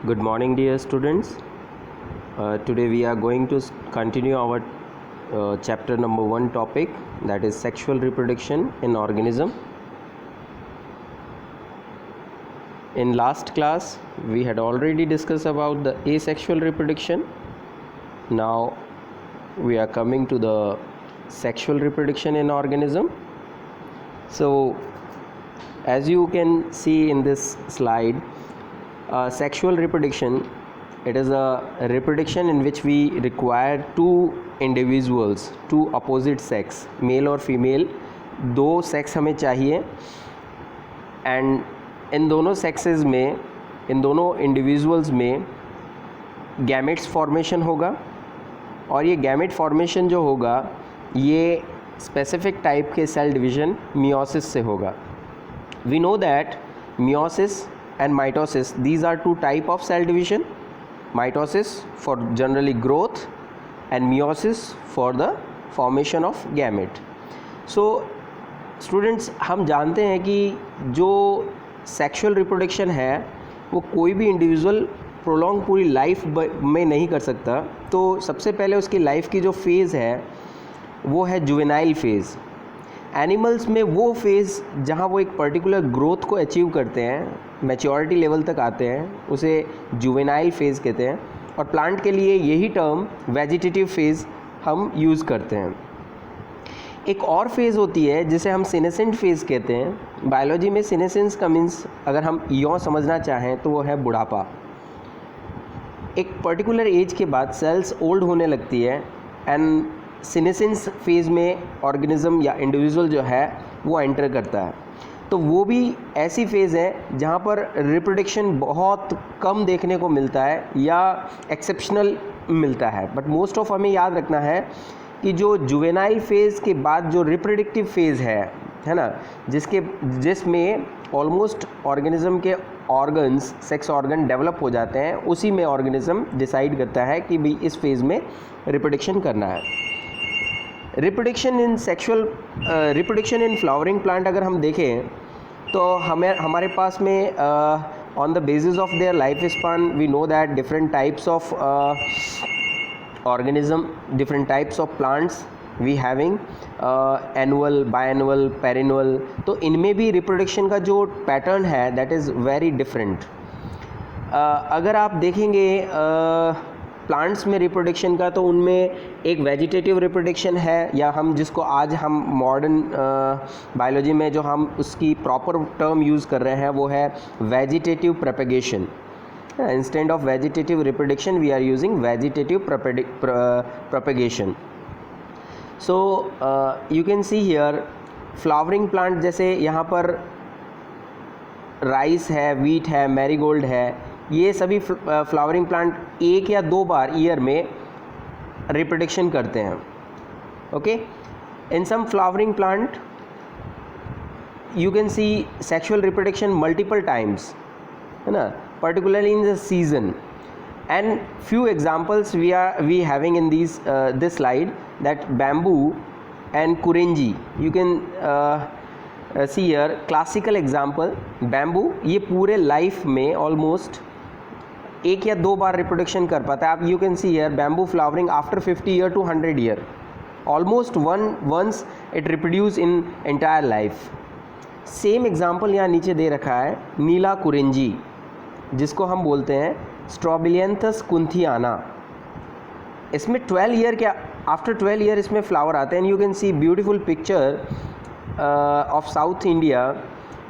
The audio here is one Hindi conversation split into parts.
Good morning, dear students. Today we are going to continue our chapter number 1 topic, that is sexual reproduction in organism. In last class we had already discussed about the asexual reproduction. Now we are coming to the sexual reproduction in organism. So as you can see in this slide, sexual reproduction, it is a reproduction in which we require two individuals, two opposite sex, male और female, दो सेक्स हमें चाहिए, एंड इन दोनों सेक्सेस में, इन दोनों इंडिविजुअल्स में गैमेट्स फॉर्मेशन होगा, और ये गैमेट फॉर्मेशन जो होगा ये स्पेसिफिक टाइप के सेल डिवीजन मियोसिस से होगा. We know that meiosis and mitosis, these are two type of cell division. Mitosis for generally growth and meiosis for the formation of gamete. So students, हम जानते हैं कि जो sexual reproduction है वो कोई भी इंडिविजुअल प्रोलॉन्ग पूरी लाइफ में नहीं कर सकता. तो सबसे पहले उसकी लाइफ की जो फेज़ है वो है जुवेनाइल फेज़. एनिमल्स में वो फेज़ जहाँ वो एक पर्टिकुलर ग्रोथ को अचीव करते हैं, मैच्योरिटी लेवल तक आते हैं, उसे जुवेनाइल फेज़ कहते हैं. और प्लांट के लिए यही टर्म वेजिटेटिव फेज़ हम यूज़ करते हैं. एक और फेज़ होती है जिसे हम सीनेसेंट फेज़ कहते हैं. बायोलॉजी में सीनेसेंस का मीन्स अगर हम यों समझना चाहें तो वो है बुढ़ापा. एक पर्टिकुलर एज के बाद सेल्स ओल्ड होने लगती है एंड सीनेसेंस फेज़ में ऑर्गेनिज्म या इंडिविजुअल जो है वो एंटर करता है. तो वो भी ऐसी फेज़ है जहाँ पर रिप्रोडक्शन बहुत कम देखने को मिलता है या एक्सेप्शनल मिलता है. बट मोस्ट ऑफ हमें याद रखना है कि जो जुवेनाइल फेज़ के बाद जो रिप्रोडक्टिव फेज़ है ना, जिसमें ऑलमोस्ट ऑर्गेनिज्म के ऑर्गन्स, सेक्स ऑर्गन डेवलप हो जाते हैं, उसी में ऑर्गेनिज्म डिसाइड करता है कि भाई इस फेज़ में रिप्रोडक्शन करना है. रिप्रोडक्शन इन फ्लावरिंग प्लांट अगर हम देखें तो हमारे पास में on the basis of their life span we know that different types of organism, different types of plants we having annual, biannual, perennial. तो इनमें भी रिप्रोडक्शन का जो पैटर्न है दैट इज़ वेरी डिफरेंट. अगर आप देखेंगे प्लांट्स में रिप्रोडक्शन का, तो उनमें एक वेजिटेटिव रिप्रोडक्शन है, या हम जिसको आज हम मॉडर्न बायोलॉजी में जो हम उसकी प्रॉपर टर्म यूज़ कर रहे हैं वो है vegetative propagation. Instead of vegetative reproduction we are using vegetative propagation. So you can see here flowering plant, जैसे यहाँ पर राइस है, वीट है, मैरीगोल्ड है, ये सभी फ्लावरिंग प्लांट एक या दो बार ईयर में रिप्रोडक्शन करते हैं. Okay, in some flowering plant you can see sexual reproduction multiple times, है ना, particularly in the season. And few examples we having in this slide, that bamboo and kurinji. You can see here classical example. Bamboo ये पूरे लाइफ में ऑलमोस्ट एक या दो बार रिप्रोडक्शन कर पाता है. आप you can see here bamboo flowering after 50 year to 100 year, almost once it reproduce in entire life. Same example यहाँ नीचे दे रखा है नीला कुरेंजी, जिसको हम बोलते हैं स्ट्रॉबिलियंथस कुंथियाना. इसमें 12 ईयर के आफ्टर 12 ईयर इसमें फ्लावर आते हैं. And you can C beautiful picture of south India.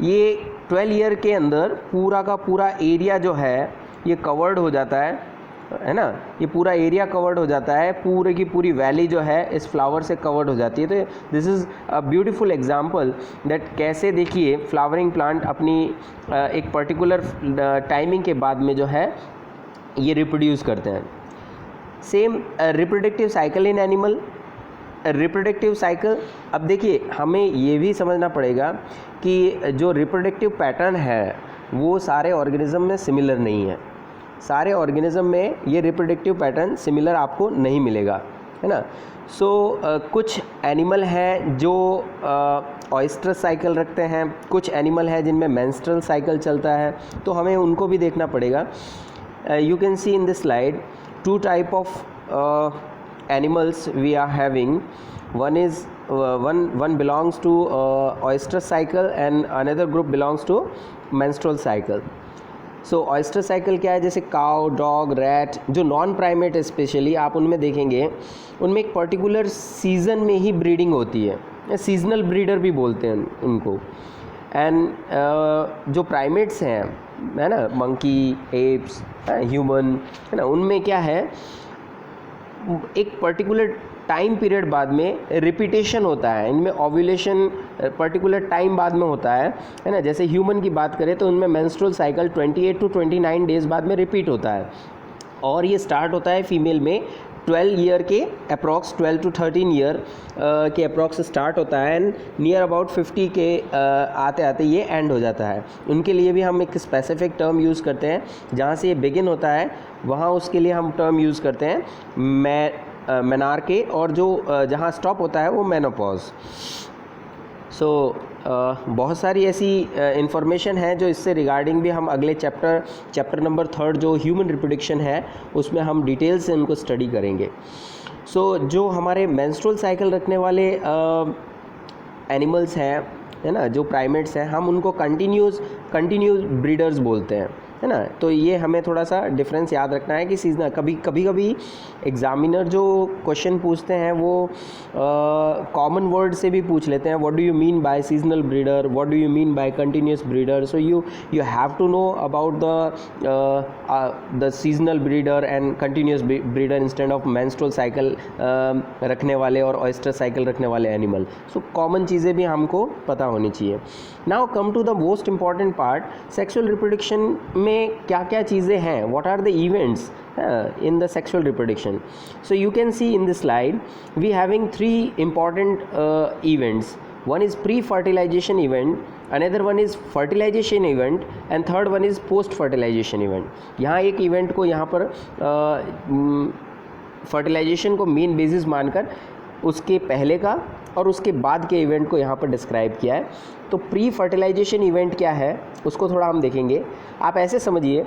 ये 12 ईयर के अंदर पूरा का पूरा एरिया जो है ये कवर्ड हो जाता है ना, ये पूरा एरिया कवर्ड हो जाता है, पूरे की पूरी वैली जो है इस फ्लावर से कवर्ड हो जाती है. तो this is a beautiful example that कैसे देखिए फ्लावरिंग प्लांट अपनी एक पर्टिकुलर टाइमिंग के बाद में जो है ये रिप्रोड्यूस करते हैं. Same reproductive cycle in animal. Reproductive cycle, अब देखिए हमें ये भी समझना पड़ेगा कि जो रिप्रोडक्टिव पैटर्न है वो सारे ऑर्गेनिज्म में सिमिलर नहीं है. सारे ऑर्गेनिज्म में ये रिप्रोडक्टिव पैटर्न सिमिलर आपको नहीं मिलेगा, है ना. सो कुछ एनिमल हैं जो ऑयस्ट्रस साइकिल रखते हैं, कुछ एनिमल हैं जिनमें मेंस्ट्रुअल साइकिल चलता है, तो हमें उनको भी देखना पड़ेगा. you can see in this slide two type of animals we are having. One is one belongs to oyster cycle and another group belongs to menstrual cycle. So oyster cycle क्या है, जैसे काउ, डॉग, रैट, जो नॉन प्राइमेट स्पेशली आप उनमें देखेंगे, उनमें एक पर्टिकुलर सीज़न में ही ब्रीडिंग होती है, सीजनल ब्रीडर भी बोलते हैं उनको. एंड जो प्राइमेट्स हैं, है ना, मंकी, एप्स, ह्यूमन, है ना, उनमें क्या है, एक पर्टिकुलर टाइम पीरियड बाद में रिपीटेशन होता है. इनमें ओव्यूलेशन पर्टिकुलर टाइम बाद में होता है ना. जैसे ह्यूमन की बात करें तो उनमें मेंस्ट्रुअल साइकिल 28 to 29 डेज़ बाद में रिपीट होता है, और ये स्टार्ट होता है फीमेल में 12 ईयर के अप्रॉक्स, 12 to 13 ईयर के अप्रॉक्स स्टार्ट होता है, एंड नियर अबाउट 50 के आते आते ये एंड हो जाता है. उनके लिए भी हम एक स्पेसिफिक टर्म यूज़ करते हैं, जहाँ से ये बिगिन होता है वहाँ उसके लिए हम टर्म यूज़ करते हैं मेनार्के, और जो जहाँ स्टॉप होता है वो मेनोपॉज. सो बहुत सारी ऐसी इंफॉर्मेशन है जो इससे रिगार्डिंग भी हम अगले चैप्टर नंबर 3 जो ह्यूमन रिप्रोडक्शन है उसमें हम डिटेल से उनको स्टडी करेंगे. सो जो हमारे मेंस्ट्रुअल साइकिल रखने वाले एनिमल्स हैं, है ना, जो प्राइमेट्स हैं, हम उनको कंटिन्यूस ब्रीडर्स बोलते हैं, है ना. तो ये हमें थोड़ा सा डिफरेंस याद रखना है कि सीजनल, कभी एग्जामिनर जो क्वेश्चन पूछते हैं वो कॉमन वर्ड से भी पूछ लेते हैं. What do you mean by seasonal breeder, what do you mean by continuous breeder. So you have to know about the seasonal breeder and continuous breeder instead of menstrual cycle रखने वाले और ऑयस्टर साइकिल रखने वाले एनिमल. सो कॉमन चीज़ें भी हमको पता होनी चाहिए. Now come to the most important part, sexual reproduction में क्या क्या चीज़ें हैं, what are the events in the sexual reproduction. So you can see in this slide we having three important events. One is pre-fertilization event, another one is fertilization event, and third one is post-fertilization event. यहाँ एक इवेंट को यहाँ पर फर्टिलाइजेशन को मेन बेसिस मानकर उसके पहले का और उसके बाद के इवेंट को यहाँ पर डिस्क्राइब किया है. तो प्री फर्टिलाइजेशन इवेंट क्या है उसको थोड़ा हम देखेंगे. आप ऐसे समझिए,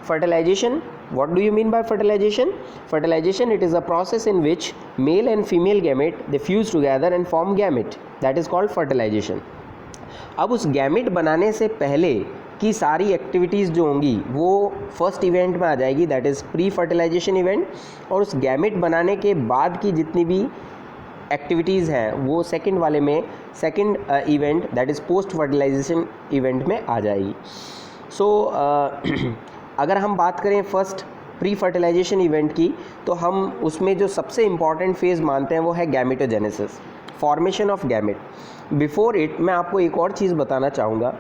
fertilization, what do you mean by fertilization? Fertilization, it is a process in which male and female gamete they fuse together and form gamete, that is called fertilization. अब उस गैमेट बनाने से पहले की सारी एक्टिविटीज़ जो होंगी वो फर्स्ट इवेंट में आ जाएगी, that is pre fertilization event, और उस गैमेट बनाने के बाद की जितनी भी एक्टिविटीज़ हैं वो सेकंड वाले में, second event that is post fertilization event में आ जाएगी. सो अगर हम बात करें फर्स्ट प्री फर्टिलाइजेशन इवेंट की, तो हम उसमें जो सबसे इम्पॉर्टेंट फेज़ मानते हैं वो है gametogenesis, formation of gamete. Before it मैं आपको एक और चीज़ बताना चाहूँगा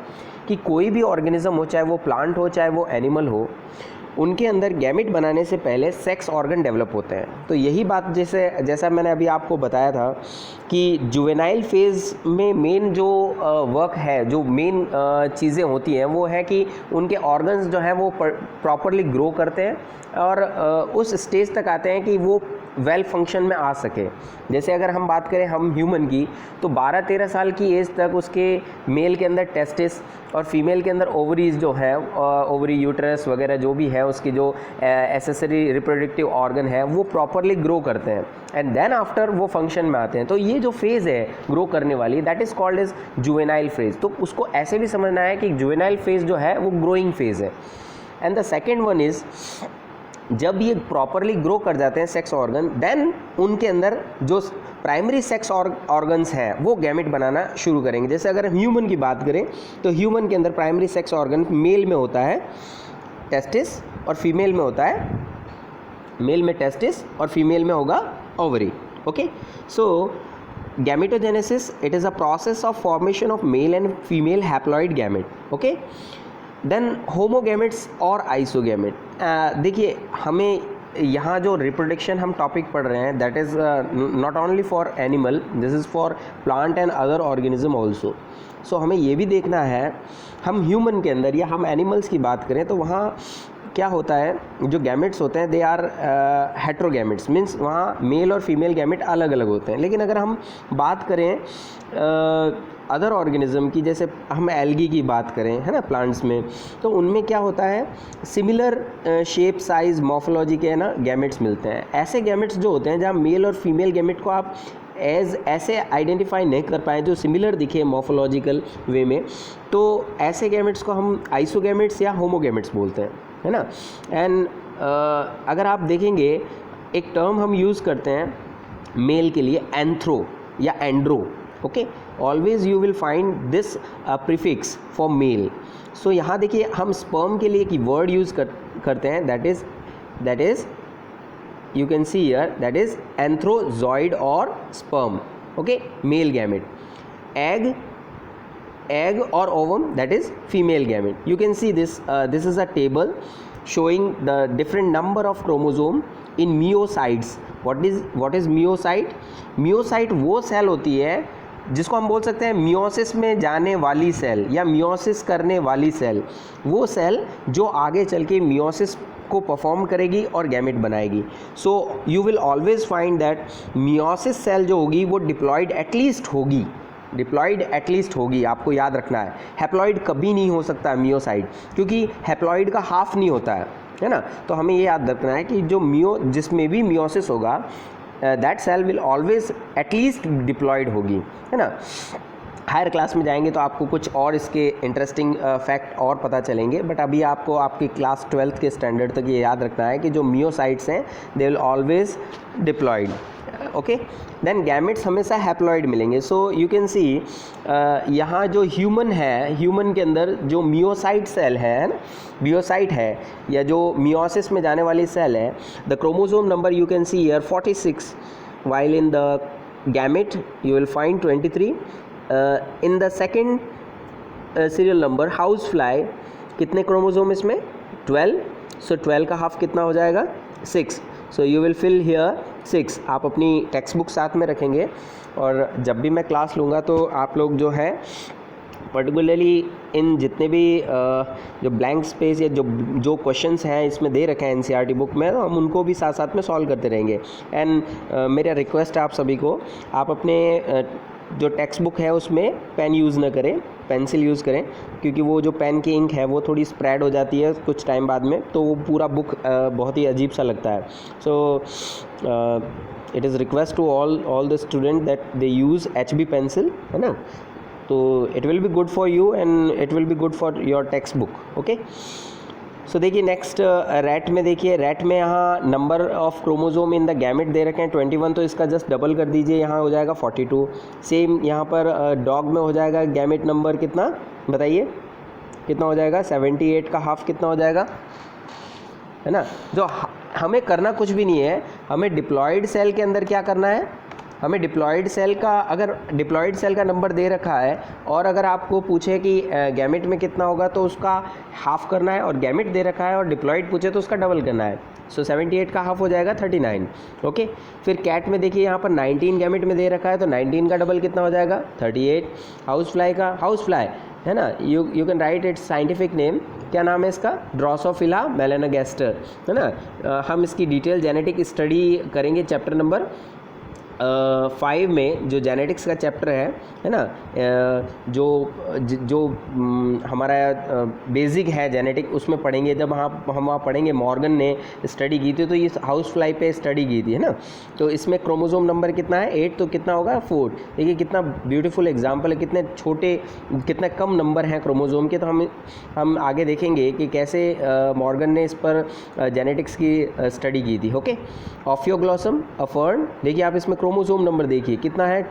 कि कोई भी ऑर्गेनिज्म हो, चाहे वो प्लांट हो चाहे वो एनिमल हो, उनके अंदर गैमेट बनाने से पहले सेक्स ऑर्गन डेवलप होते हैं. तो यही बात जैसा मैंने अभी आपको बताया था कि जुवेनाइल फेज़ में मेन जो वर्क है, जो मेन चीज़ें होती हैं वो है कि उनके ऑर्गन्स जो हैं वो प्रॉपरली ग्रो करते हैं और उस स्टेज तक आते हैं कि वो वेल फंक्शन में आ सके. जैसे अगर हम बात करें हम ह्यूमन की, तो 12-13 साल की एज तक उसके मेल के अंदर टेस्टिस और फीमेल के अंदर ओवरीज जो है, ओवरी, यूट्रस वगैरह जो भी है, उसकी जो एसेसरी रिप्रोडक्टिव ऑर्गन है वो प्रॉपरली ग्रो करते हैं, एंड देन आफ्टर वो फंक्शन में आते हैं. तो ये जो फेज़ है ग्रो करने वाली, that is called as juvenile phase. तो उसको ऐसे भी समझना है कि जुवेनाइल फेज़ जो है वो ग्रोइंग फेज़ है. And the second one is, जब ये प्रॉपरली ग्रो कर जाते हैं सेक्स ऑर्गन, देन उनके अंदर जो प्राइमरी सेक्स ऑर्गन्स हैं वो गैमेट बनाना शुरू करेंगे. जैसे अगर हम ह्यूमन की बात करें तो ह्यूमन के अंदर प्राइमरी सेक्स ऑर्गन मेल में होता है टेस्टिस और फीमेल में होता है, मेल में टेस्टिस और फीमेल में होगा ovary. Okay, so gametogenesis, it is a process of formation of male and female haploid gamete. Okay, then homogametes और आइसोगैमेट. देखिए, हमें यहाँ जो रिप्रोडक्शन हम टॉपिक पढ़ रहे हैं, that is not only for animal, this is for plant and other organism also. So हमें ये भी देखना है, हम ह्यूमन के अंदर या हम एनिमल्स की बात करें तो वहाँ क्या होता है, जो गैमेट्स होते हैं दे आर हेट्रोगैमेट्स, मीन्स वहाँ मेल और फीमेल गैमेट अलग अलग होते हैं। लेकिन अगर हम बात करें अदर ऑर्गेनिज्म की, जैसे हम एल्गी की बात करें, है ना, प्लांट्स में, तो उनमें क्या होता है, सिमिलर शेप, साइज, मॉर्फोलॉजी के, है ना, गैमेट्स मिलते हैं। ऐसे गैमेट्स जो होते हैं जहाँ मेल और फीमेल गैमेट को आप ऐसे आइडेंटिफाई नहीं कर पाए जो सिमिलर दिखे मॉर्फोलॉजिकल वे में, तो ऐसे गैमेट्स को हम आइसोगैमेट्स या होमोगैमेट्स बोलते हैं, है ना। एंड अगर आप देखेंगे एक टर्म हम यूज़ करते हैं मेल के लिए, एंथ्रो या andro, okay, always you will find this prefix for male. So यहाँ देखिए हम स्पर्म के लिए एक वर्ड यूज़ करते हैं, that is you can see here, that is anthrozoid or sperm, okay, male gamete. Egg or ovum, that is female gamete. You can see this, this is a table showing the different number of chromosome in myocytes. What is myocyte? Myocyte वो सेल होती है जिसको हम बोल सकते हैं मियोसिस में जाने वाली सेल या मियोसिस करने वाली सेल, वो सेल जो आगे चल के मियोसिस को परफॉर्म करेगी और गैमेट बनाएगी। So you will always find that meiosis cell जो होगी वो डिप्लॉयड एटलीस्ट होगी, आपको याद रखना है। हैप्लॉइड कभी नहीं हो सकता मियोसाइट, क्योंकि हैप्लॉइड का हाफ नहीं होता है ना। तो हमें ये याद रखना है कि जो जिसमें भी मियोसिस होगा that cell will always at least diploid होगी, है ना। हायर क्लास में जाएंगे तो आपको कुछ और इसके इंटरेस्टिंग फैक्ट और पता चलेंगे, बट अभी आपको आपकी क्लास 12th के स्टैंडर्ड तक ये याद रखना है कि जो मियोसाइट्स हैं they will always diploid, okay. Then gametes हमेशा हैप्लॉइड मिलेंगे। सो यू कैन सी यहाँ जो ह्यूमन है, ह्यूमन के अंदर जो मियोसाइट सेल है ना, मियोसाइट है या जो मियोसिस में जाने वाली सेल है, the chromosome number you can see here 46, while in the gamete you will find 23. In the second serial number house fly, कितने क्रोमोसोम इसमें 12, सो 12 का हाफ कितना हो जाएगा 6, so you will fill here 6। आप अपनी टेक्स्ट बुक साथ में रखेंगे और जब भी मैं क्लास लूँगा तो आप लोग जो है पर्टिकुलरली इन जितने भी जो ब्लैंक स्पेस या जो क्वेश्चंस हैं इसमें दे रखे हैं एनसीईआरटी बुक में, हम उनको भी साथ साथ में सॉल्व करते रहेंगे। एंड मेरा रिक्वेस्ट है आप सभी को, आप अपने जो टेक्स्ट बुक है उसमें पेन यूज़ ना करें, पेंसिल यूज़ करें, क्योंकि वो जो पेन की इंक है वो थोड़ी स्प्रेड हो जाती है कुछ टाइम बाद में, तो वो पूरा बुक बहुत ही अजीब सा लगता है। So it is request to all the student that they use HB pencil, है ना, तो it will be good for you and it will be good for your text book, okay. So देखिए नेक्स्ट रैट में, देखिए रैट में यहाँ number of chromosome in the gamete दे रखे हैं 21, तो इसका जस्ट डबल कर दीजिए, यहाँ हो जाएगा 42। सेम यहाँ पर डॉग में हो जाएगा गैमेट नंबर कितना बताइए, कितना हो जाएगा 78 का हाफ कितना हो जाएगा, है ना। जो हमें करना कुछ भी नहीं है, हमें डिप्लॉयड सेल के अंदर क्या करना है, हमें डिप्लॉयड सेल का, अगर डिप्लॉयड सेल का नंबर दे रखा है और अगर आपको पूछे कि गैमेट में कितना होगा तो उसका हाफ करना है, और गैमेट दे रखा है और डिप्लॉयड पूछे तो उसका डबल करना है। सो 78 का हाफ हो जाएगा 39, ओके। फिर कैट में देखिए यहाँ पर 19 गैमेट में दे रखा है तो 19 का डबल कितना हो जाएगा 38। हाउस फ्लाई का, हाउस फ्लाई है ना, you can write it's scientific name, क्या नाम है इसका, ड्रोसोफिला मेलानोगास्टर, है ना। हम इसकी डिटेल जेनेटिक स्टडी करेंगे चैप्टर नंबर 5 में, जो जेनेटिक्स का चैप्टर है ना, जो हमारा बेसिक है जेनेटिक, उसमें पढ़ेंगे। जब हम वहाँ पढ़ेंगे मॉर्गन ने स्टडी की थी, तो ये हाउस फ्लाई पे स्टडी की थी, है ना। तो इसमें क्रोमोसोम नंबर कितना है 8, तो कितना होगा 4। देखिए कितना ब्यूटीफुल एग्जाम्पल है, कितने छोटे, कितने कम नंबर हैं क्रोमोसोम के। तो हम आगे देखेंगे कि कैसे मॉर्गन ने इस पर जेनेटिक्स की स्टडी की थी, ओके। ऑफियोग्लॉसम, अ फर्न, देखिए आप इसमें क्रोमोसोम नंबर देखिए कितना है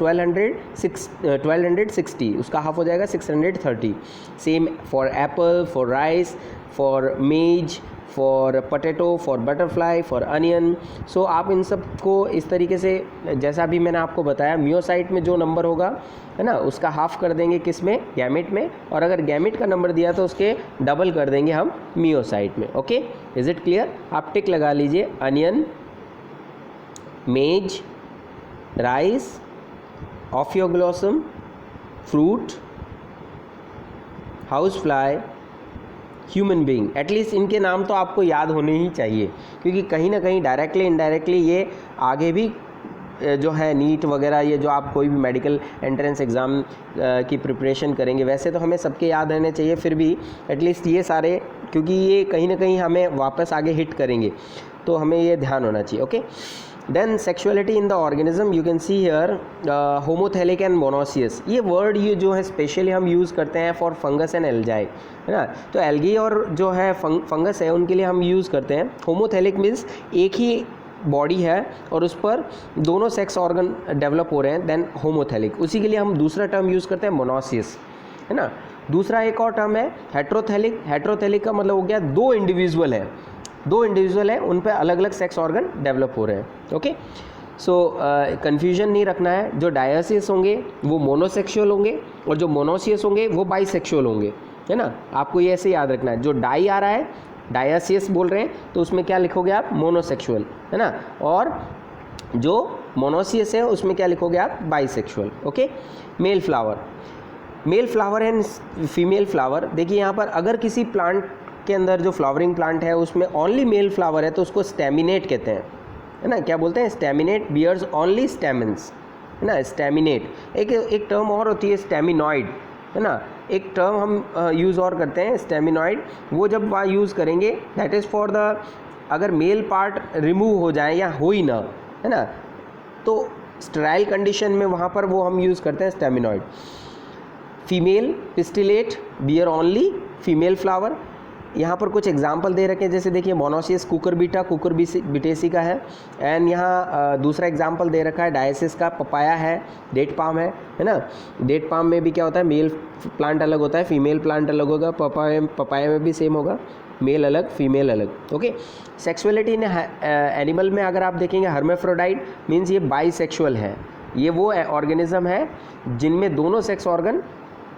1260, उसका हाफ हो जाएगा 630। Same for apple, for rice, for maize, for potato, for butterfly, for onion. So आप इन सब को इस तरीके से, जैसा भी मैंने आपको बताया, मियोसाइट में जो नंबर होगा, है ना, उसका हाफ कर देंगे किस में, गैमेट में, और अगर गैमेट का नंबर दिया तो उसके डबल कर देंगे हम मियोसाइट में, ओके। Is it clear? आप टिक लगा लीजिए, onion, maize, rice, ophioglossum, fruit, house fly, human being, at least इनके नाम तो आपको याद होने ही चाहिए, क्योंकि कहीं ना कहीं डायरेक्टली इनडायरेक्टली ये आगे भी जो है नीट वगैरह, ये जो आप कोई भी मेडिकल एंट्रेंस एग्ज़ाम की प्रिपरेशन करेंगे, वैसे तो हमें सबके याद रहने चाहिए, फिर भी एटलीस्ट ये सारे, क्योंकि ये कहीं ना कहीं हमें वापस आगे हिट करेंगे, तो हमें ये ध्यान होना चाहिए। Okay, then sexuality in the organism, you can see here homothallic and monoecious. ये वर्ड ये जो है स्पेशली हम यूज़ करते हैं फॉर फंगस एंड एल्जाई, है ना। तो एल्गी और जो है फंगस है उनके लिए हम यूज़ करते हैं होमोथेलिक, मीन्स एक ही बॉडी है और उस पर दोनों सेक्स ऑर्गन डेवलप हो रहे हैं, देन होमोथेलिक। उसी के लिए हम दूसरा टर्म यूज़ करते हैं मोनोसियस, है ना। दूसरा एक और टर्म है हेट्रोथेलिक। हेट्रोथेलिक का मतलब हो गया दो इंडिविजुअल है, उन पे अलग अलग सेक्स ऑर्गन डेवलप हो रहे हैं। ओके, सो कन्फ्यूजन नहीं रखना है, जो डायसियस होंगे वो मोनोसेक्सुअल होंगे और जो मोनोसियस होंगे वो बाइसेक्सुअल होंगे, है ना। आपको ये ऐसे याद रखना है, जो डाई आ रहा है डायसियस बोल रहे हैं तो उसमें क्या लिखोगे आप, मोनोसेक्सुअल, है ना, और जो मोनोसियस है उसमें क्या लिखोगे आप, bisexual. Okay, male flower and female flower. देखिए यहाँ पर अगर किसी प्लांट के अंदर जो फ्लावरिंग प्लांट है उसमें ओनली मेल फ्लावर है तो उसको स्टेमिनेट कहते हैं, है ना। क्या बोलते हैं, स्टेमिनेट बियर्स ओनली स्टेमन्स, है ना, स्टेमिनेट। एक टर्म और होती है स्टेमिनॉइड, है ना। एक टर्म हम यूज़ और करते हैं स्टेमिनॉइड, वो जब वहाँ यूज़ करेंगे दैट इज़ फॉर द, अगर मेल पार्ट रिमूव हो जाए या हो ही ना, है ना, तो स्टेराइल कंडीशन में वहाँ पर वो हम यूज़ करते हैं staminate. Female pistillate bear only female flower. यहाँ पर कुछ एग्जाम्पल दे रखे हैं, जैसे देखिए मोनोसियस कुकुरबिटेसी का है, एंड यहाँ दूसरा एग्जाम्पल दे रखा है डायसिस का, पपाया है, डेट पाम है ना। डेट पाम में भी क्या होता है, मेल प्लांट अलग होता है, फीमेल प्लांट अलग होगा। पपाया में भी सेम होगा, मेल अलग फीमेल अलग। ओके, सेक्सुअलिटी इन एनिमल में अगर आप देखेंगे हर्मेफ्रोडाइट मीन्स ये बाइसेक्सुअल है, ये वो ऑर्गेनिज्म है जिनमें दोनों सेक्स ऑर्गन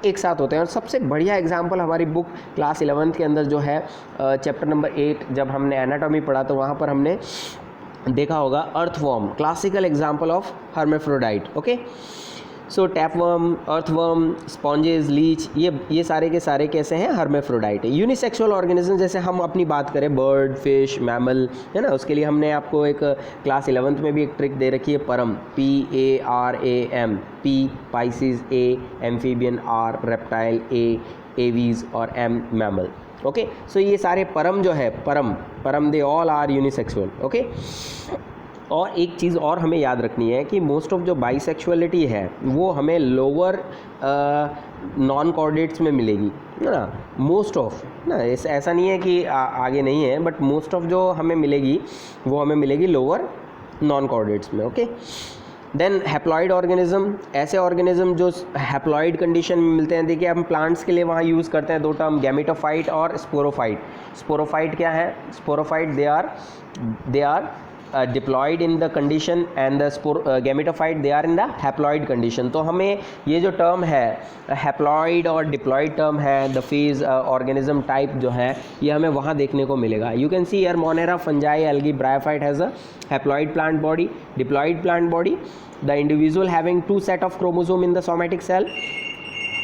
एक साथ होते हैं। और सबसे बढ़िया एग्जाम्पल हमारी बुक क्लास 11th के अंदर जो है चैप्टर नंबर 8 जब हमने एनाटॉमी पढ़ा तो वहाँ पर हमने देखा होगा earthworm, classical example of hermaphrodite. Okay, so tapeworm, earthworm, sponges, leech, ये सारे के सारे कैसे हैं, हर्मेफ्रोडाइट है। यूनिसेक्सुअल ऑर्गेनिज्म जैसे हम अपनी बात करें बर्ड, फिश, मैमल, है ना, उसके लिए हमने आपको एक क्लास 11th में भी एक ट्रिक दे रखी है, PARAM, PARAM, P Pisces, A amphibian, R reptile, A Aves और M मैमल। ओके, सो ये सारे परम जो है, PARAM they all are unisexual. Okay, और एक चीज़ और हमें याद रखनी है कि मोस्ट ऑफ जो बाइसेक्सुअलिटी है वो हमें लोअर नॉन कॉर्डेट्स में मिलेगी, है ना, मोस्ट ऑफ ना, ऐसा नहीं है कि आगे नहीं है, बट मोस्ट ऑफ जो हमें मिलेगी वो हमें मिलेगी लोअर नॉन कॉर्डेट्स में। ओके, देन हैप्लॉइड ऑर्गेनिज्म, ऐसे ऑर्गेनिज्म जो हैप्लॉइड कंडीशन में मिलते हैं। देखिए हम प्लांट्स के लिए वहाँ यूज़ करते हैं दो टर्म, गैमेटोफाइट और स्पोरोफाइट। स्पोरोफाइट क्या है, sporophyte they are diploid in the condition and the gametophyte they are in the haploid condition. तो हमें ये जो टर्म है हैप्लॉइड और डिप्लॉयड टर्म है, द फेज ऑर्गेनिज्म टाइप जो है ये हमें वहाँ देखने को मिलेगा। You can see here monera, fungi, algae, bryophyte has a haploid plant body, diploid plant body, the individual having 2 set of chromosome in the somatic cell.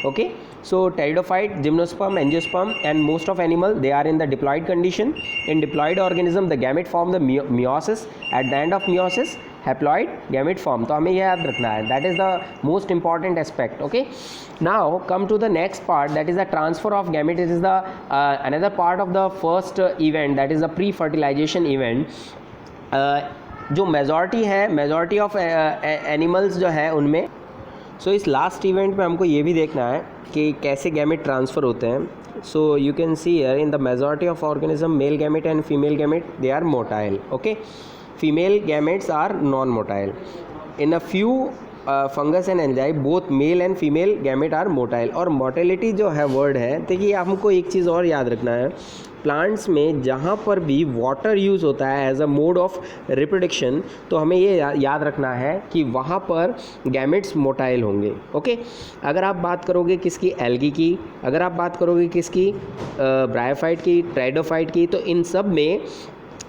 Okay, so pteridophyte, gymnosperm, angiosperm and most of animal they are in the diploid condition. In diploid organism the gamete form the meiosis, at the end of meiosis haploid gamete form. तो हमें यह याद रखना है, that is the most important aspect. Okay, now come to the next part, that is the transfer of gamete. It is the another part of the first event, that is the pre-fertilization event. जो मेजॉरिटी ऑफ एनिमल्स जो है उनमें, सो इस लास्ट इवेंट में हमको ये भी देखना है कि कैसे गैमेट ट्रांसफ़र होते हैं। So you can see here in the majority of organism male gamete and female gamete they are motile. Okay, female gametes are non motile. In a few fungus and एंजाई both male and female gamete are motile. और मोटेलिटी जो है वर्ड है, देखिए हमको एक चीज़ और याद रखना है, प्लांट्स में जहाँ पर भी वाटर यूज़ होता है as a mode of reproduction, तो हमें ये याद रखना है कि वहाँ पर गैमेट्स मोटाइल होंगे। ओके, अगर आप बात करोगे किसकी, एल्गी की, अगर आप बात करोगे किसकी, ब्रायोफाइट की, ट्राइडोफाइट की, तो इन सब में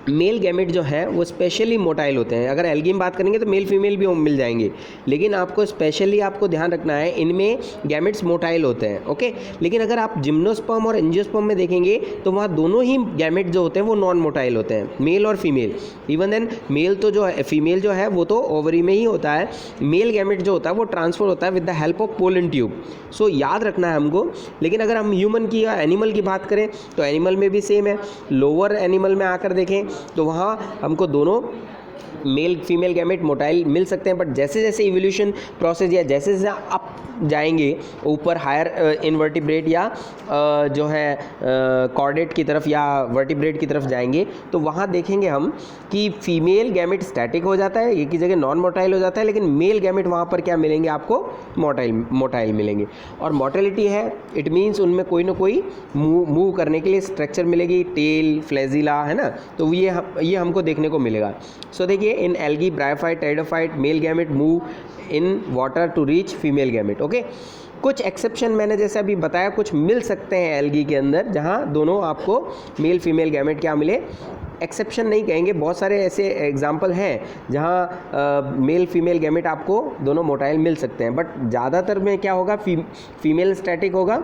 मेल गैमेट जो है वो स्पेशली मोटाइल होते हैं। अगर एल्गी में बात करेंगे तो मेल फीमेल भी मिल जाएंगे, लेकिन आपको स्पेशली आपको ध्यान रखना है इनमें गैमेट्स मोटाइल होते हैं, ओके। लेकिन अगर आप जिम्नोस्पर्म और एंजियोस्पर्म में देखेंगे तो वहाँ दोनों ही गैमेट जो होते हैं वो नॉन मोटाइल होते हैं, मेल और फीमेल। इवन देन मेल तो जो है, फीमेल जो है वो तो ओवरी में ही होता है, मेल गैमेट जो होता है वो ट्रांसफर होता है with the help of pollen tube. So याद रखना है हमको। लेकिन अगर हम ह्यूमन की या एनिमल की बात करें तो एनिमल में भी सेम है। लोअर एनिमल में आकर देखें तो वहाँ हमको दोनों मेल फीमेल गैमेट मोटाइल मिल सकते हैं, बट जैसे जैसे इवोल्यूशन प्रोसेस या जैसे जैसे अप जाएंगे ऊपर हायर इनवर्टिब्रेट या जो है कॉर्डेट की तरफ या वर्टिब्रेट की तरफ जाएंगे तो वहाँ देखेंगे हम कि फीमेल गैमेट स्टैटिक हो जाता है, एक ही जगह नॉन मोटाइल हो जाता है, लेकिन मेल गैमेट वहाँ पर क्या मिलेंगे आपको, मोटाइल मिलेंगे। और मोटिलिटी है, इट मीन्स उनमें कोई ना कोई मूव करने के लिए स्ट्रक्चर मिलेगी, टेल, फ्लैजिला, है ना, तो ये हमको देखने को मिलेगा। सो देखिए in algae, bryophyte, pteridophyte, male gamete move in water to reach female gamete, okay. कुछ एक्सेप्शन मैंने जैसे अभी बताया कुछ मिल सकते हैं एल्गी के अंदर जहाँ दोनों आपको मेल फीमेल गैमेट क्या मिले, एक्सेप्शन नहीं कहेंगे, बहुत सारे ऐसे एग्जाम्पल हैं जहाँ मेल फीमेल गैमेट आपको दोनों मोटाइल मिल सकते हैं, बट ज़्यादातर में क्या होगा, फीमेल स्टैटिक होगा,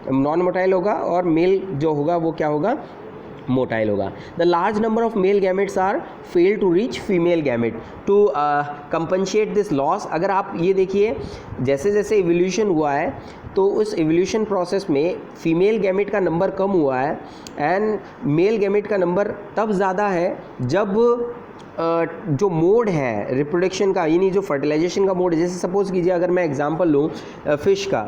नॉन मोटाइल होगा, और मेल जो होगा वो क्या होगा, मोटाइल होगा। The large number of male gametes are fail to reach female gamete to compensate this loss. अगर आप ये देखिए जैसे जैसे इवोल्यूशन हुआ है तो उस इवोल्यूशन प्रोसेस में फीमेल गैमेट का नंबर कम हुआ है एंड मेल गैमेट का नंबर तब ज़्यादा है जब जो मोड है रिप्रोडक्शन का, यानी जो फर्टिलाइजेशन का मोड है, जैसे सपोज़ कीजिए अगर मैं एग्जांपल लूँ फ़िश का,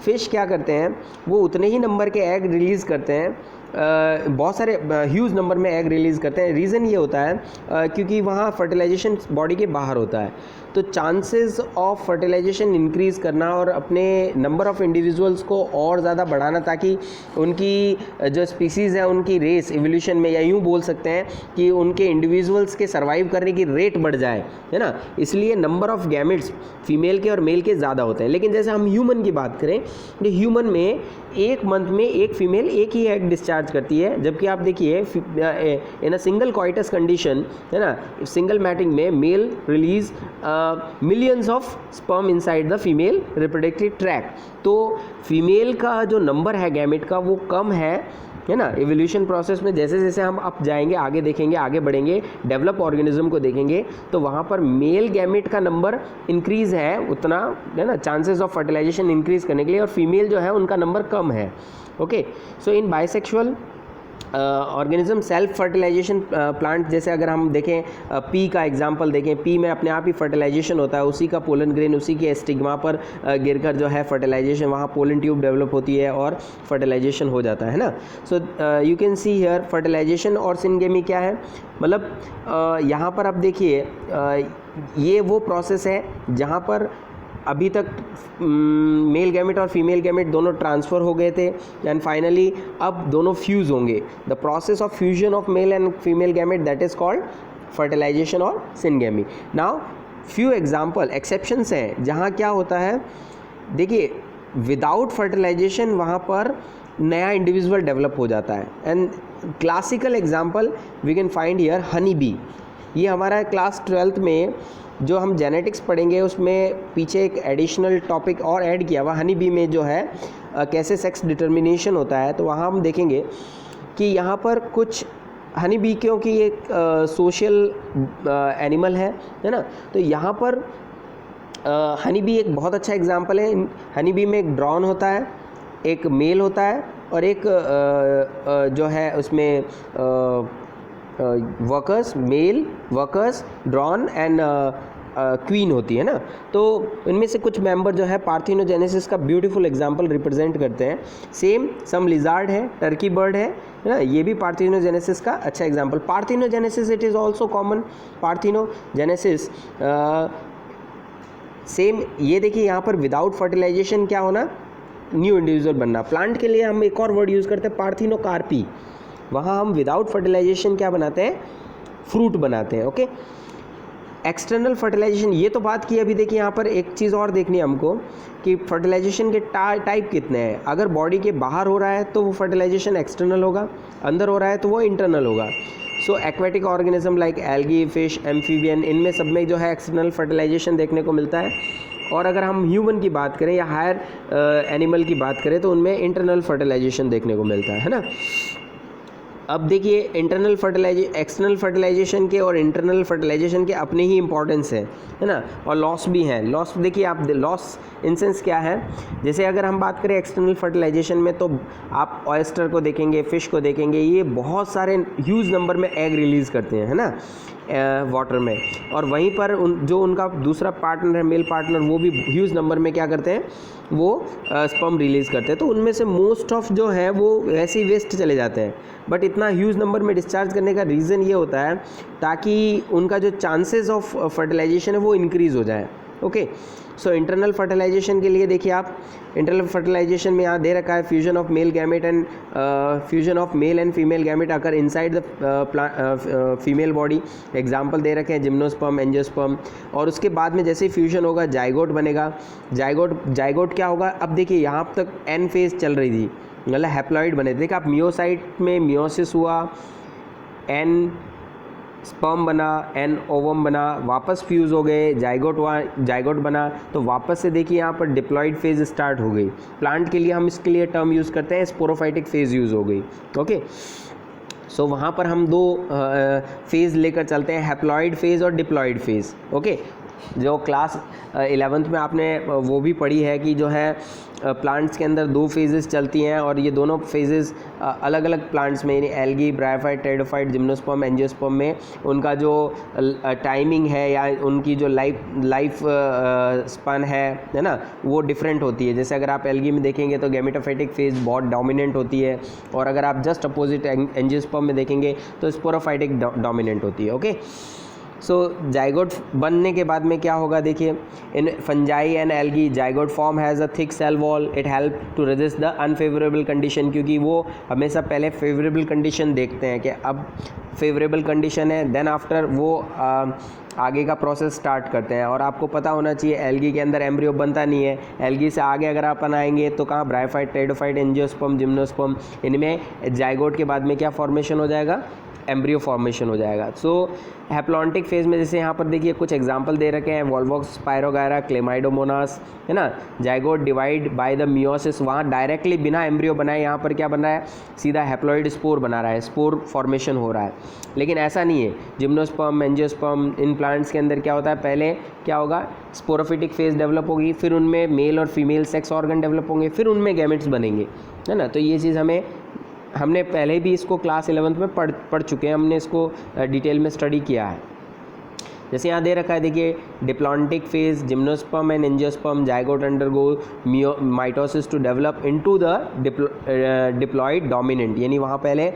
फ़िश क्या करते हैं, वो उतने ही नंबर के एग रिलीज़ करते हैं, बहुत सारे ह्यूज नंबर में एग रिलीज़ करते हैं। रीज़न ये होता है क्योंकि वहाँ फर्टिलाइजेशन बॉडी के बाहर होता है, तो चांसेस ऑफ फर्टिलाइजेशन इंक्रीज़ करना और अपने नंबर ऑफ़ इंडिविजुअल्स को और ज़्यादा बढ़ाना ताकि उनकी जो स्पीसीज़ है उनकी रेस इवोल्यूशन में, या यूँ बोल सकते हैं कि उनके इंडिविजुअल्स के सर्वाइव करने की रेट बढ़ जाए, है ना, इसलिए नंबर ऑफ़ गैमेट्स फीमेल के और मेल के ज़्यादा होते हैं। लेकिन जैसे हम ह्यूमन की बात करें तो ह्यूमन में एक मंथ में एक फीमेल एक ही एग डिस्चार्ज करती है, जबकि आप देखिए इन अ सिंगल कॉइटस कंडीशन, है ना, सिंगल मैटिंग में male release millions of sperm inside the female reproductive tract. तो फीमेल का जो नंबर है गैमेट का वो कम है ना। इवोल्यूशन प्रोसेस में जैसे जैसे हम अप जाएंगे, आगे देखेंगे, आगे बढ़ेंगे, डेवलप ऑर्गेनिज्म को देखेंगे तो वहाँ पर मेल गैमेट का नंबर इंक्रीज़ है उतना, है ना, चांसेस ऑफ फर्टिलाइजेशन इंक्रीज़ करने के लिए, और फीमेल जो है उनका नंबर कम है, okay. So in bisexual organism self fertilization plant, जैसे अगर हम देखें पी का एग्जांपल देखें, पी में अपने आप ही फर्टिलाइजेशन होता है, उसी का पोलन ग्रेन उसी के स्टिग्मा पर गिरकर जो है फर्टिलाइजेशन, वहाँ पोलन ट्यूब डेवलप होती है और फर्टिलाइजेशन हो जाता है ना। So you can see here fertilization और सिनगेमी क्या है, मतलब यहाँ पर आप देखिए ये वो प्रोसेस है जहाँ पर अभी तक मेल गैमेट और फीमेल गैमेट दोनों ट्रांसफ़र हो गए थे एंड फाइनली अब दोनों फ्यूज़ होंगे। The process of fusion of male and female gamete that is called fertilization और syngamy. Now few example exceptions हैं जहाँ क्या होता है, देखिए विदाउट फर्टिलाइजेशन वहाँ पर नया इंडिविजुअल डेवलप हो जाता है। And classical example we can find here honey bee. ये हमारा क्लास 12th में जो हम जेनेटिक्स पढ़ेंगे उसमें पीछे एक एडिशनल टॉपिक और ऐड किया हुआ, हनी बी में जो है कैसे सेक्स डिटर्मिनेशन होता है, तो वहाँ हम देखेंगे कि यहाँ पर कुछ हनी बी क्योंकि एक सोशल एनिमल है ना, तो यहाँ पर हनी बी एक बहुत अच्छा एग्जांपल है। हनी बी में एक ड्रोन होता है, एक मेल होता है और एक जो है उसमें workers, male workers, drone and queen होती है ना। तो इनमें से कुछ मेंबर जो है पार्थिनोजेनेसिस का ब्यूटीफुल एग्जांपल रिप्रेजेंट करते हैं। सेम सम लिजार्ड है, टर्की बर्ड है ना, ये भी पार्थिनोजेनेसिस का अच्छा example. Parthenogenesis it is also common. Parthenogenesis same, ये देखिए यहाँ पर विदाउट फर्टिलाइजेशन क्या होना, न्यू इंडिविजुअल बनना। प्लांट के लिए हम एक और वर्ड यूज़ करते हैं पार्थिनोकार्पी, वहाँ हम विदाउट फर्टिलाइजेशन क्या बनाते हैं, फ्रूट बनाते हैं, ओके। एक्सटर्नल फर्टिलाइजेशन, ये तो बात की। अभी देखिए यहाँ पर एक चीज़ और देखनी है हमको कि फर्टिलाइजेशन के टाइप कितने हैं। अगर बॉडी के बाहर हो रहा है तो वो फर्टिलाइजेशन एक्सटर्नल होगा, अंदर हो रहा है तो वो इंटरनल होगा। So aquatic organism like algae, fish, amphibian, इनमें सब में जो है एक्सटर्नल फर्टिलाइजेशन देखने को मिलता है। और अगर हम ह्यूमन की बात करें या हायर एनिमल की बात करें तो उनमें इंटरनल फर्टिलाइजेशन देखने को मिलता है ना। अब देखिए एक्सटर्नल फर्टिलाइजेशन के और इंटरनल फर्टिलाइजेशन के अपने ही इंपॉर्टेंस है ना, और लॉस भी हैं। लॉस देखिए आप, लॉस इन सेंस क्या है, जैसे अगर हम बात करें एक्सटर्नल फर्टिलाइजेशन में तो आप ऑयस्टर को देखेंगे, फिश को देखेंगे, ये बहुत सारे ह्यूज नंबर में एग रिलीज़ करते हैं, है ना, वाटर में। और वहीं पर जो उनका दूसरा पार्टनर है, मेल पार्टनर, वो भी ह्यूज नंबर में क्या करते हैं, वो स्पर्म रिलीज़ करते हैं। तो उनमें से मोस्ट ऑफ जो है वो वैसे ही वेस्ट चले जाते हैं, बट इतना ह्यूज नंबर में डिस्चार्ज करने का रीज़न ये होता है ताकि उनका जो चांसेस ऑफ फर्टिलाइजेशन है वो इंक्रीज़ हो जाए। ओके, सो इंटरनल फर्टिलाइजेशन के लिए देखिए आप, इंटरनल फर्टिलाइजेशन में यहाँ दे रखा है fusion of male gamete and fusion of male and female gamete occur inside the female body. Example दे रखे हैं जिम्नोस्पर्म, एंजियोस्पर्म। और उसके बाद में जैसे ही फ्यूजन होगा जाइगोट बनेगा। जाइगोट क्या होगा, अब देखिए यहाँ तक एन फेज चल रही थी, मतलब हैप्लॉइड बने थे। देखिए आप मियोसाइट में मियोसिस हुआ, एन स्पर्म बना, एन ओवम बना, वापस फ्यूज़ हो गए, जाइगोट बना, तो वापस से देखिए यहाँ पर डिप्लॉइड फेज स्टार्ट हो गई। प्लांट के लिए हम इसके लिए टर्म यूज़ करते हैं स्पोरोफाइटिक फेज यूज़ हो गई। ओके, सो वहाँ पर हम दो फेज़ लेकर चलते हैं, हैप्लॉइड फेज़ और डिप्लॉइड फेज़। ओके, जो क्लास 11th में आपने वो भी पढ़ी है कि जो है प्लांट्स के अंदर दो फेजेस चलती हैं, और ये दोनों फेजेस अलग अलग प्लांट्स में, यानी algae, bryophyte, pteridophyte, gymnosperm, angiosperm में उनका जो टाइमिंग है या उनकी जो लाइफ स्पन है ना, वो डिफरेंट होती है। जैसे अगर आप एल्गी में देखेंगे तो गैमेटोफाइटिक फेज बहुत डोमिनेंट होती है, और अगर आप जस्ट अपोजिट एंजियोस्पर्म में देखेंगे तो स्पोरोफाइटिक डोमिनेंट होती है। ओके, सो जाइगोट बनने के बाद में क्या होगा, देखिए in fungi and algae zygote form has a thick cell wall, it help to resist the unfavourable condition, क्योंकि वो हमेशा पहले फेवरेबल कंडीशन देखते हैं कि अब फेवरेबल कंडीशन है, देन आफ्टर वो आगे का प्रोसेस स्टार्ट करते हैं। और आपको पता होना चाहिए एल्गी के अंदर एम्ब्रियो बनता नहीं है। एल्गी से आगे अगर अपन आएंगे तो कहाँ, ब्रायोफाइट, टेरिडोफाइट, एंजियोस्पर्म, जिम्नोस्पर्म, इनमें जाइगोट के बाद में क्या फॉर्मेशन हो जाएगा, एम्ब्रियो फॉर्मेशन हो जाएगा। सो हैप्लॉन्टिक फेज में जैसे यहाँ पर देखिए कुछ एग्जांपल दे रखे हैं, वॉल्वॉक्स, स्पायरोगायरा, क्लेमाइडोमोनास, है ना। Zygote divide by the meiosis, वहाँ डायरेक्टली बिना एम्ब्रियो बनाए यहाँ पर क्या बन रहा है, सीधा हैप्लॉइड स्पोर बना रहा है, स्पोर फॉर्मेशन हो रहा है। लेकिन ऐसा नहीं है, जिम्नोस्पर्म, एंजियोस्पर्म, इन प्लांट्स के अंदर क्या होता है, पहले क्या होगा, स्पोरोफिटिक फेज डेवलप होगी, फिर उनमें मेल और फीमेल सेक्स ऑर्गन डेवलप होंगे, फिर उनमें गैमेट्स बनेंगे, है ना। तो ये चीज़ हमने पहले भी इसको क्लास 11th में पढ़ चुके हैं, हमने इसको डिटेल में स्टडी किया है। जैसे यहाँ दे रखा है, देखिए diplontic phase, gymnosperm and angiosperm zygote undergo mitosis to develop into the diploid dominant, यानी वहाँ पहले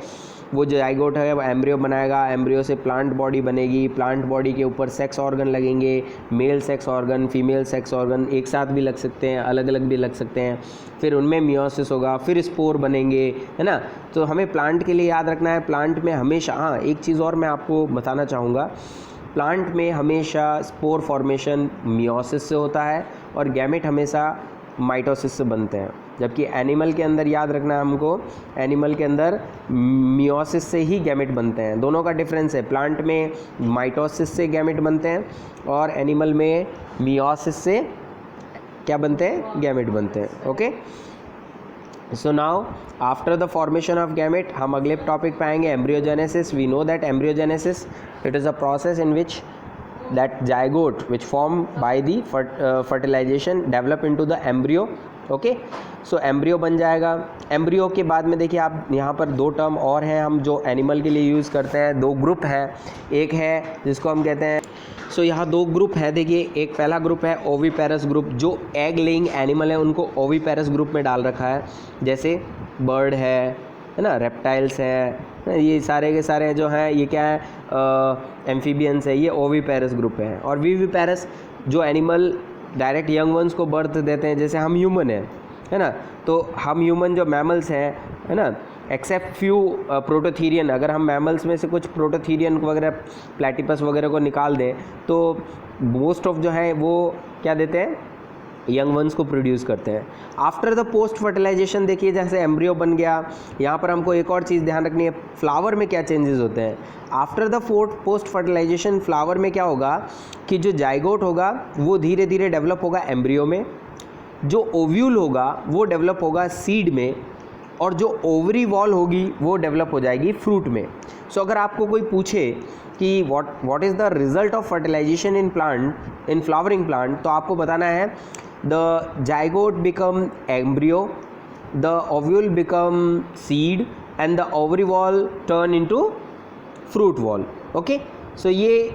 वो जो जाइगोट है वो एम्ब्रियो बनाएगा, एम्ब्रियो से प्लांट बॉडी बनेगी, प्लांट बॉडी के ऊपर सेक्स ऑर्गन लगेंगे, male sex organ, female sex organ एक साथ भी लग सकते हैं, अलग अलग भी लग सकते हैं, फिर उनमें मियोसिस होगा, फिर स्पोर बनेंगे, है ना। तो हमें प्लांट के लिए याद रखना है, प्लांट में हमेशा, हाँ एक चीज़ और मैं आपको बताना चाहूँगा, प्लांट में हमेशा स्पोर फॉर्मेशन मियोसिस से होता है और गैमेट हमेशा माइटोसिस से बनते हैं। जबकि एनिमल के अंदर याद रखना है हमको, एनिमल के अंदर मियोसिस से ही गैमेट बनते हैं। दोनों का डिफरेंस है, प्लांट में माइटोसिस से गैमेट बनते हैं और एनिमल में मियोसिस से क्या बनते हैं, गैमेट बनते हैं। Okay, so now after the formation of gamete हम अगले टॉपिक पे आएंगे, embryogenesis. We know that embryogenesis it is a process in which that zygote which form by the fertilization develop into the embryo. Okay, so embryo बन जाएगा। एम्ब्रियो के बाद में देखिए आप यहाँ पर दो टर्म और हैं हम जो एनिमल के लिए यूज़ करते हैं, दो ग्रुप है, एक है जिसको हम कहते हैं, सो यहाँ दो ग्रुप है, देखिए एक पहला ग्रुप है ओविपेरस ग्रुप, जो एग लेइंग एनिमल है उनको ओविपेरस ग्रुप में डाल रखा है, जैसे बर्ड है ना, रेप्टाइल्स है, ये सारे के सारे जो हैं ये क्या है, एम्फीबियंस है, ये ओविपेरस ग्रुप है। और विविपेरस जो एनिमल डायरेक्ट यंग वंस को बर्थ देते हैं, जैसे हम ह्यूमन है ना, तो हम ह्यूमन जो मैमल्स हैं, है ना, एक्सेप्ट फ्यू प्रोटोथीरियन, अगर हम मैमल्स में से कुछ प्रोटोथीरियन वगैरह, प्लेटिपस वगैरह को निकाल दें तो मोस्ट ऑफ जो है वो क्या देते हैं, यंग वंस को प्रोड्यूस करते हैं। आफ्टर द पोस्ट फर्टिलाइजेशन देखिए जैसे एम्ब्रियो बन गया, यहाँ पर हमको एक और चीज़ ध्यान रखनी है, फ्लावर में क्या चेंजेस होते हैं। After the post fertilization flower में क्या होगा कि जो जाइगोट होगा वो धीरे धीरे डेवलप होगा एम्ब्रियो में, जो ओव्यूल होगा वो डेवलप होगा सीड में, और जो ओवरी वॉल होगी वो डेवलप हो जाएगी फ्रूट में। सो अगर आपको कोई पूछे कि what is the result of fertilization in flowering plant, तो आपको बताना है the zygote become embryo, the ovule become seed and the ovary wall turn into fruit wall. Okay, so ये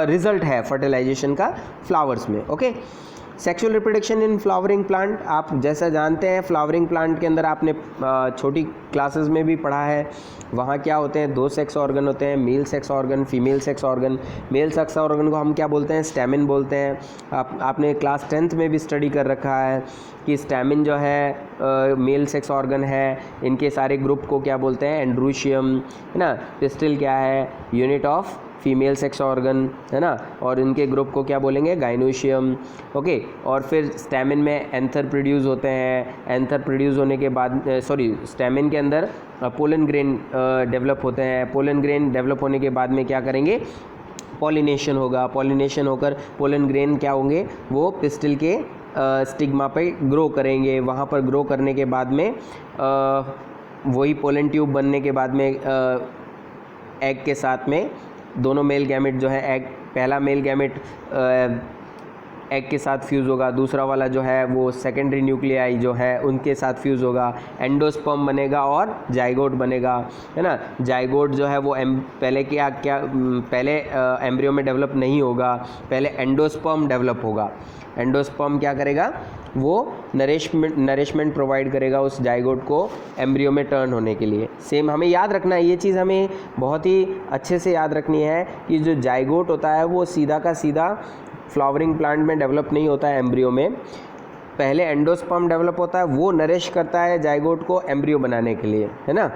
रिजल्ट है फर्टिलाइजेशन का फ्लावर्स में। Okay, sexual reproduction in flowering plant, आप जैसा जानते हैं फ्लावरिंग प्लांट के अंदर आपने छोटी क्लासेस में भी पढ़ा है, वहाँ क्या होते हैं, 2 सेक्स ऑर्गन होते हैं, male sex organ, female sex organ. Male sex organ को हम क्या बोलते हैं, स्टैमिन बोलते हैं। आपने क्लास 10th में भी स्टडी कर रखा है कि स्टैमिन जो है मेल सेक्स ऑर्गन है, इनके सारे ग्रुप को क्या बोलते हैं, एंड्रोशियम, है ना। पिस्टिल क्या है, unit of female sex organ, है ना, और इनके ग्रुप को क्या बोलेंगे, गाइनोशियम। ओके, और फिर स्टैमिन में एंथर प्रोड्यूस होते हैं, एंथर प्रोड्यूस होने के बाद स्टैमिन के अंदर पोलन ग्रेन डेवलप होते हैं, पोलन ग्रेन डेवलप होने के बाद में क्या करेंगे, पॉलिनेशन होगा, पॉलिनेशन होकर पोलन ग्रेन क्या होंगे, वो पिस्टिल के स्टिग्मा पे ग्रो करेंगे, वहाँ पर ग्रो करने के बाद में वही पोलन ट्यूब बनने के बाद में एग के साथ में दोनों मेल गैमेट जो है, एग पहला मेल गैमेट एग के साथ फ्यूज़ होगा, दूसरा वाला जो है वो सेकेंडरी न्यूक्लियाई जो है उनके साथ फ्यूज़ होगा, एंडोस्पर्म बनेगा और जाइगोट बनेगा, है ना। जाइगोट जो है वो पहले एम्ब्रियो में डेवलप नहीं होगा, पहले एंडोस्पर्म डेवलप होगा। एंडोस्पर्म क्या करेगा, वो नरिशमेंट प्रोवाइड करेगा उस जाइगोट को एम्ब्रियो में टर्न होने के लिए। सेम हमें याद रखना है, ये चीज़ हमें बहुत ही अच्छे से याद रखनी है कि जो जाइगोट होता है वो सीधा का सीधा फ्लावरिंग प्लांट में डेवलप नहीं होता है एम्ब्रियो में, पहले एंडोस्पर्म डेवलप होता है, वो नरिश करता है जाइगोट को एम्ब्रियो बनाने के लिए, है ना।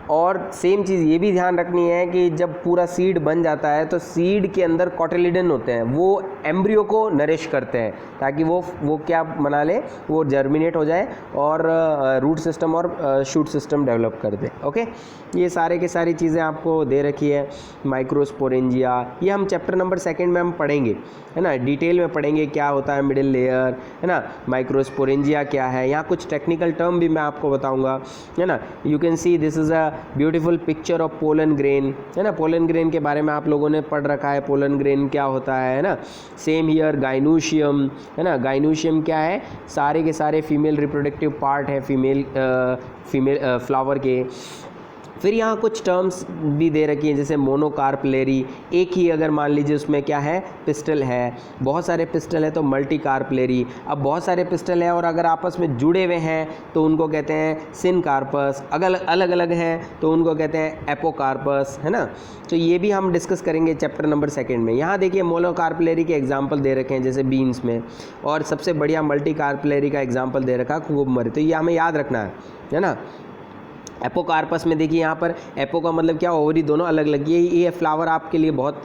और सेम चीज़ ये भी ध्यान रखनी है कि जब पूरा सीड बन जाता है तो सीड के अंदर कॉटिलिडन होते हैं, वो एम्ब्रियो को नरिश करते हैं ताकि वो क्या बना ले, वो जर्मिनेट हो जाए और रूट सिस्टम और शूट सिस्टम डेवलप कर दे। ओके, ये सारे के सारी चीज़ें आपको दे रखी है। माइक्रोस्पोरेंजिया, ये हम चैप्टर नंबर 2 में हम पढ़ेंगे, है ना, डिटेल में पढ़ेंगे क्या होता है मिडिल लेयर, है ना, माइक्रोस्पोरेंजिया क्या है। यहाँ कुछ टेक्निकल टर्म भी मैं आपको बताऊँगा, है ना। You can see this is a beautiful picture of pollen grain, है ना। पोलन ग्रेन के बारे में आप लोगों ने पढ़ रखा है, पोलन ग्रेन क्या होता है ना। सेम हियर गाइनोशियम, है ना। गाइनोशियम क्या है, सारे के सारे फीमेल रिप्रोडक्टिव पार्ट है फीमेल फ्लावर के। फिर यहाँ कुछ टर्म्स भी दे रखी हैं जैसे मोनोकार्पलेरी, एक ही अगर मान लीजिए उसमें क्या है, पिस्टल है, बहुत सारे पिस्टल है तो मल्टीकार्पलेरी। अब बहुत सारे पिस्टल है और अगर आपस में जुड़े हुए हैं तो उनको कहते हैं सिनकार्पस, अलग अलग हैं तो उनको कहते हैं एपोकार्पस, है ना। तो ये भी हम डिस्कस करेंगे चैप्टर नंबर 2 में। यहाँ देखिए मोनोकार्पलेरी के एग्जाम्पल दे रखे हैं जैसे बीन्स में, और सबसे बढ़िया मल्टीकार्पलेरी का एग्जाम्पल दे रखा कुकुम्बर, तो ये हमें याद रखना है ना। एपोकार्पस में देखिए यहाँ पर एपो का मतलब क्या, ओवरी दोनों अलग अलग। ये फ्लावर आपके लिए बहुत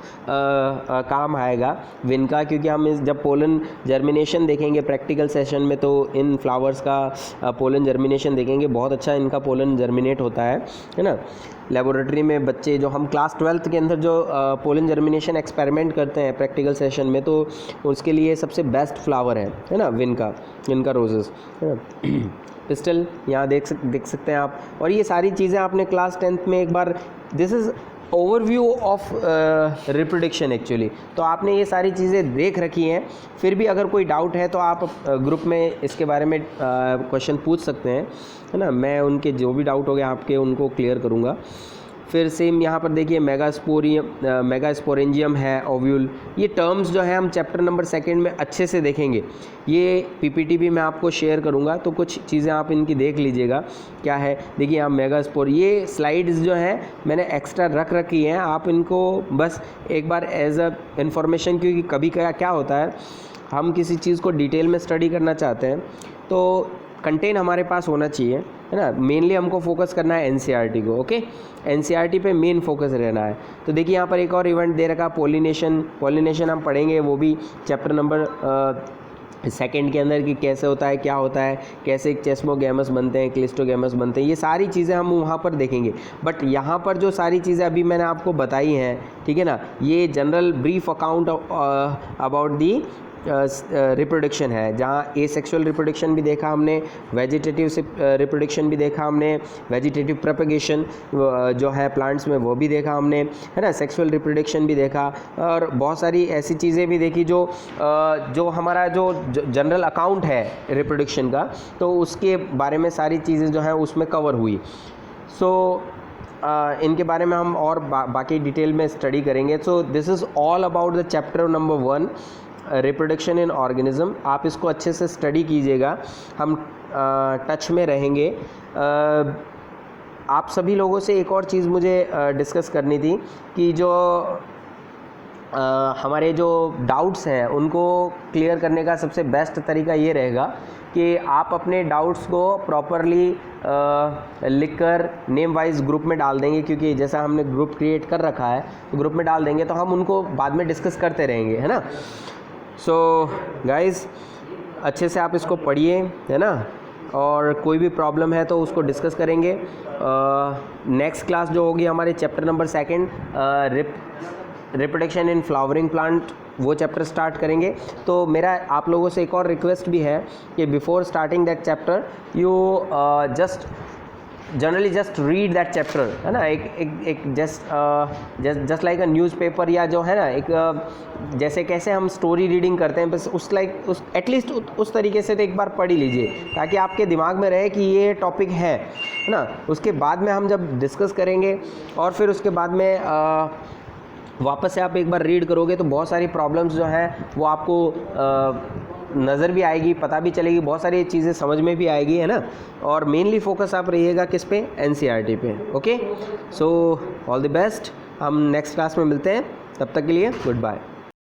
काम आएगा विन का, क्योंकि हम जब पोलन जर्मिनेशन देखेंगे प्रैक्टिकल सेशन में तो इन फ्लावर्स का पोलन जर्मिनेशन देखेंगे, बहुत अच्छा इनका पोलन जर्मिनेट होता है ना। लेबोरेटरी में बच्चे जो हम क्लास 12th के अंदर जो पोलन जर्मिनेशन एक्सपेरिमेंट करते हैं प्रैक्टिकल सेशन में, तो उसके लिए सबसे बेस्ट फ्लावर है ना विन का रोजेस, है ना। पिस्टल यहाँ देख सकते हैं आप। और ये सारी चीज़ें आपने क्लास 10th में एक बार, this is overview of reproduction actually, तो आपने ये सारी चीज़ें देख रखी हैं। फिर भी अगर कोई डाउट है तो आप ग्रुप में इसके बारे में क्वेश्चन पूछ सकते हैं, है ना। मैं उनके जो भी डाउट हो गए आपके उनको क्लियर करूँगा। फिर सेम यहाँ पर देखिए मेगास्पोरेंजियम है, ओव्यूल, ये टर्म्स जो है हम चैप्टर नंबर 2 में अच्छे से देखेंगे। ये पीपीटी भी मैं आपको शेयर करूँगा, तो कुछ चीज़ें आप इनकी देख लीजिएगा क्या है। देखिए यहाँ मेगास्पोर, ये स्लाइड्स जो हैं मैंने एक्स्ट्रा रख रखी हैं, आप इनको बस एक बार एज अ इन्फॉर्मेशन, क्योंकि कभी क्या होता है हम किसी चीज़ को डिटेल में स्टडी करना चाहते हैं तो कंटेंट हमारे पास होना चाहिए, है ना। मेनली हमको फोकस करना है एनसीईआरटी को, ओके, एनसीईआरटी पे मेन फोकस रहना है। तो देखिए यहाँ पर एक और इवेंट दे रखा, पोलिनेशन हम पढ़ेंगे, वो भी चैप्टर नंबर सेकंड के अंदर कि कैसे होता है, क्या होता है, कैसे चेस्मोगैमस बनते हैं, क्लिस्टोगैमस बनते हैं, ये सारी चीज़ें हम वहाँ पर देखेंगे। बट यहाँ पर जो सारी चीज़ें अभी मैंने आपको बताई हैं, ठीक है ना, ये general brief account about the reproduction है, जहाँ एसेक्सुअल रिप्रोडक्शन भी देखा हमने, वेजिटेटिव रिप्रोडक्शन भी देखा हमने, वेजिटेटिव प्रोपेगेशन जो है प्लांट्स में वो भी देखा हमने, है ना, सेक्सुअल रिप्रोडक्शन भी देखा, और बहुत सारी ऐसी चीज़ें भी देखी जो हमारा जो जनरल अकाउंट है रिप्रोडक्शन का, तो उसके बारे में सारी चीज़ें जो हैं उसमें कवर हुई। इनके बारे में हम और बाकी डिटेल में स्टडी करेंगे। So this is all about the chapter number 1, reproduction in organism. आप इसको अच्छे से स्टडी कीजिएगा, हम टच में रहेंगे। आप सभी लोगों से एक और चीज़ मुझे डिस्कस करनी थी कि जो हमारे जो डाउट्स हैं उनको क्लियर करने का सबसे बेस्ट तरीका ये रहेगा कि आप अपने डाउट्स को प्रॉपरली लिखकर नेम वाइज ग्रुप में डाल देंगे, क्योंकि जैसा हमने ग्रुप क्रिएट कर रखा है तो ग्रुप में डाल देंगे तो हम उनको बाद में डिस्कस करते रहेंगे, है ना। सो गाइज़, अच्छे से आप इसको पढ़िए, है ना, और कोई भी प्रॉब्लम है तो उसको डिस्कस करेंगे। नेक्स्ट क्लास जो होगी हमारे chapter number 2 reproduction in flowering plant, वो चैप्टर स्टार्ट करेंगे। तो मेरा आप लोगों से एक और रिक्वेस्ट भी है कि before starting that chapter you generally just read that chapter, है ना, एक जस्ट लाइक अ न्यूज़पेपर, या जो है ना एक जैसे कैसे हम स्टोरी रीडिंग करते हैं, बस उस एटलीस्ट उस तरीके से तो एक बार पढ़ ही लीजिए, ताकि आपके दिमाग में रहे कि ये टॉपिक है ना। उसके बाद में हम जब डिस्कस करेंगे और फिर उसके बाद में वापस से आप एक बार रीड करोगे तो बहुत सारी प्रॉब्लम्स जो हैं वो आपको नज़र भी आएगी, पता भी चलेगी, बहुत सारी चीज़ें समझ में भी आएगी, है ना। और मेनली फोकस आप रहिएगा किस पे, एनसीईआरटी पे, okay. So all the best, हम नेक्स्ट क्लास में मिलते हैं, तब तक के लिए गुड बाय।